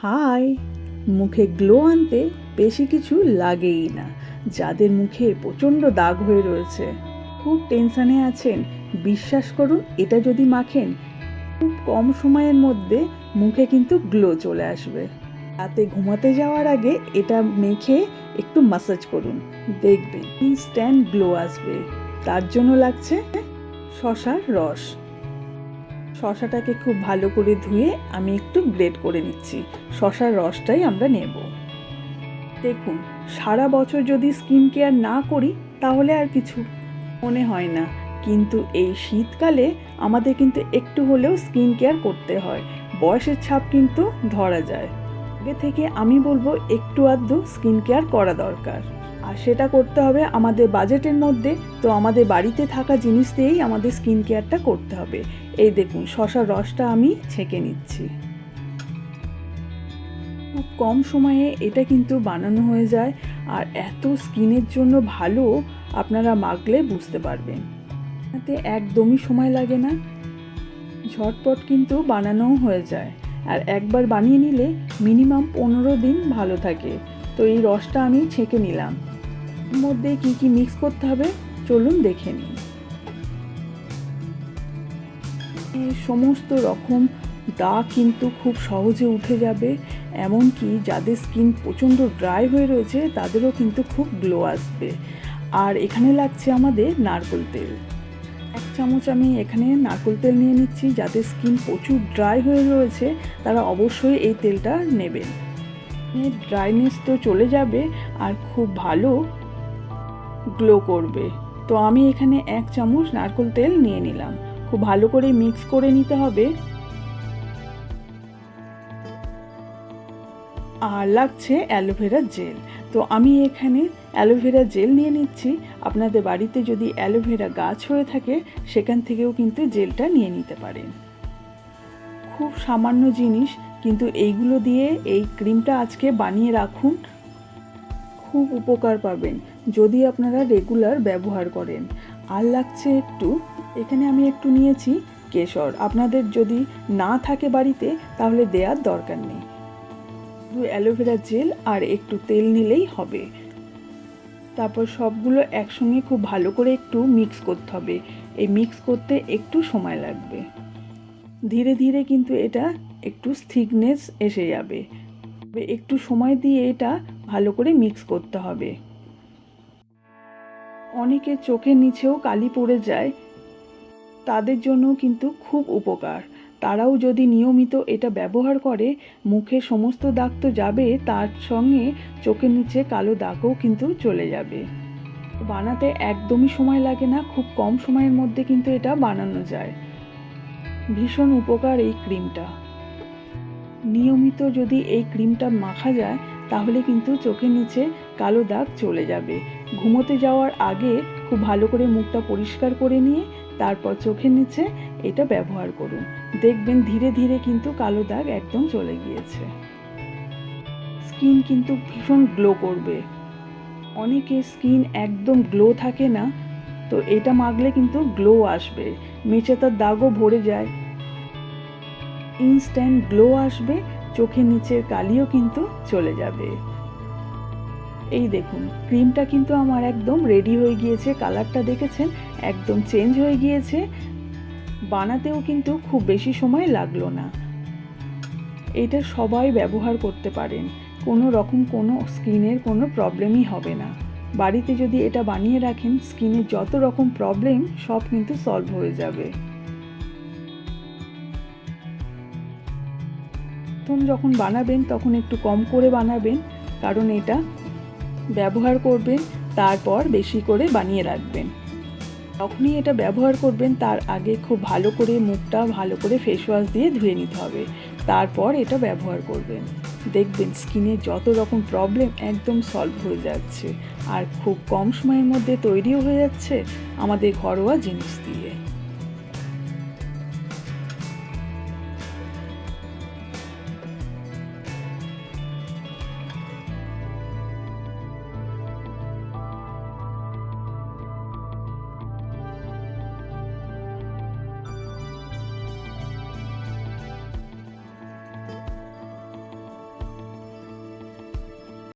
High, মুখে glow আনতে বেশি কিছু লাগেই না। যাদের মুখে প্রচণ্ড দাগ হয়ে রয়েছে, খুব টেনশানে আছেন, বিশ্বাস করুন এটা যদি মাখেন খুব কম সময়ের মধ্যে মুখে কিন্তু গ্লো চলে আসবে। রাতে ঘুমাতে যাওয়ার আগে এটা মেখে একটু ম্যাসাজ করুন, দেখবেন ইনস্ট্যান্ট গ্লো আসবে। তার জন্য লাগছে শসার রস। শসাটাকে খুব ভালো করে ধুয়ে আমি একটু গ্রেট করে নিচ্ছি। শসার রসটাই আমরা নেব। দেখুন, সারা বছর যদি স্কিন কেয়ার না করি তাহলে আর কিছু মনে হয় না, কিন্তু এই শীতকালে আমাদের কিন্তু একটু হলেও স্কিন কেয়ার করতে হয়। বয়সের ছাপ কিন্তু ধরা যায়। আগে থেকে আমি বলবো একটু আধটু স্কিন কেয়ার করা দরকার, আর সেটা করতে হবে আমাদের বাজেটের মধ্যে। তো আমাদের বাড়িতে থাকা জিনিস দিয়েই আমাদের স্কিন কেয়ারটা করতে হবে। এই দেখুন, শসার রসটা আমি ছেঁকে নিচ্ছি। খুব কম সময়ে এটা কিন্তু বানানো হয়ে যায়, আর এত স্কিনের জন্য ভালো, আপনারা মাখলে বুঝতে পারবেন। এতে একদমই সময় লাগে না, ঝটপট কিন্তু বানানোও হয়ে যায়। আর একবার বানিয়ে নিলে মিনিমাম 15 দিন ভালো থাকে। তো এই রসটা আমি ছেঁকে নিলাম। এর মধ্যে কি কি মিক্স করতে হবে চলুন দেখে নিই। সমস্ত রকম দাগ কিন্তু খুব সহজে উঠে যাবে, এমনকি যাদের স্কিন প্রচণ্ড ড্রাই হয়ে রয়েছে তাদেরও কিন্তু খুব গ্লো আসবে। আর এখানে লাগছে আমাদের নারকেল তেল। 1 চামচ আমি এখানে নারকেল তেল নিয়ে নিচ্ছি। যাদের স্কিন প্রচুর ড্রাই হয়ে রয়েছে তারা অবশ্যই এই তেলটা নেবেন। ড্রাইনেস তো চলে যাবে আর খুব ভালো গ্লো করবে। তো আমি এখানে 1 চামচ নারকেল তেল নিয়ে নিলাম। খুব ভালো করে মিক্স করে নিতে হবে। আর লাগছে অ্যালোভেরা জেল। তো আমি এখানে অ্যালোভেরা জেল নিয়ে নিচ্ছি। আপনাদের বাড়িতে যদি অ্যালোভেরা গাছ হয়ে থাকে সেখান থেকেও কিন্তু জেলটা নিয়ে নিতে পারেন। খুব সামান্য জিনিস, কিন্তু এইগুলো দিয়ে এই ক্রিমটা আজকে বানিয়ে রাখুন, খুব উপকার পাবেন যদি আপনারা রেগুলার ব্যবহার করেন। আর লাগছে একটু, এখানে আমি একটু নিয়েছি কেশর। আপনাদের যদি না থাকে বাড়িতে তাহলে দেওয়ার দরকার নেই। অ্যালোভেরা জেল আর একটু তেল নিলেই হবে। তারপর সবগুলো একসঙ্গে খুব ভালো করে একটু মিক্স করতে হবে। এই মিক্স করতে একটু সময় লাগবে। ধীরে ধীরে কিন্তু এটা একটু থিকনেস এসে যাবে। একটু সময় দিয়ে এটা ভালো করে মিক্স করতে হবে। অনেকের চোখের নিচেও কালি পড়ে যায়, তাদের জন্য কিন্তু খুব উপকার। তারাও যদি নিয়মিত এটা ব্যবহার করে, মুখে সমস্ত দাগ তো যাবে, তার সঙ্গে চোখের নিচে কালো দাগও কিন্তু চলে যাবে। বানাতে একদমই সময় লাগে না, খুব কম সময়ের মধ্যে কিন্তু এটা বানানো যায়। ভীষণ উপকার এই ক্রিমটা। নিয়মিত যদি এই ক্রিমটা মাখা যায় তাহলে কিন্তু চোখের নিচে কালো দাগ চলে যাবে। ঘুমোতে যাওয়ার আগে খুব ভালো করে মুখটা পরিষ্কার করে নিয়ে তারপর চোখের নিচে এটা ব্যবহার করুন, দেখবেন ধীরে ধীরে কিন্তু কালো দাগ একদম চলে গিয়েছে। স্কিন কিন্তু ভীষণ গ্লো করবে। অনেকের স্কিন একদম গ্লো থাকে না, তো এটা মাখলে কিন্তু গ্লো আসবে। মেচেতার দাগও ভরে যায়, ইনস্ট্যান্ট গ্লো আসবে, চোখের নিচের কালিও কিন্তু চলে যাবে। এই দেখুন, ক্রিমটা কিন্তু আমার একদম রেডি হয়ে গিয়েছে। কালারটা দেখেছেন, একদম চেঞ্জ হয়ে গিয়েছে। বানাতেও কিন্তু খুব বেশি সময় লাগলো না। এটা সবাই ব্যবহার করতে পারেন, কোনো রকম কোনো স্কিনের কোনো প্রবলেমই হবে না। বাড়িতে যদি এটা বানিয়ে রাখেন, স্কিনের যত রকম প্রবলেম সব কিন্তু সলভ হয়ে যাবে। প্রথম যখন বানাবেন তখন একটু কম করে বানাবেন, কারণ এটা ব্যবহার করবেন, তারপর বেশি করে বানিয়ে রাখবেন। যখনই এটা ব্যবহার করবেন তার আগে খুব ভালো করে মুখটা ভালো করে ফেস ওয়াশ দিয়ে ধুয়ে নিতে হবে, তারপর এটা ব্যবহার করবেন। দেখবেন স্কিনের যত রকম প্রবলেম একদম সলভ হয়ে যাচ্ছে, আর খুব কম সময়ের মধ্যে তৈরিও হয়ে যাচ্ছে আমাদের ঘরোয়া জিনিস দিয়ে।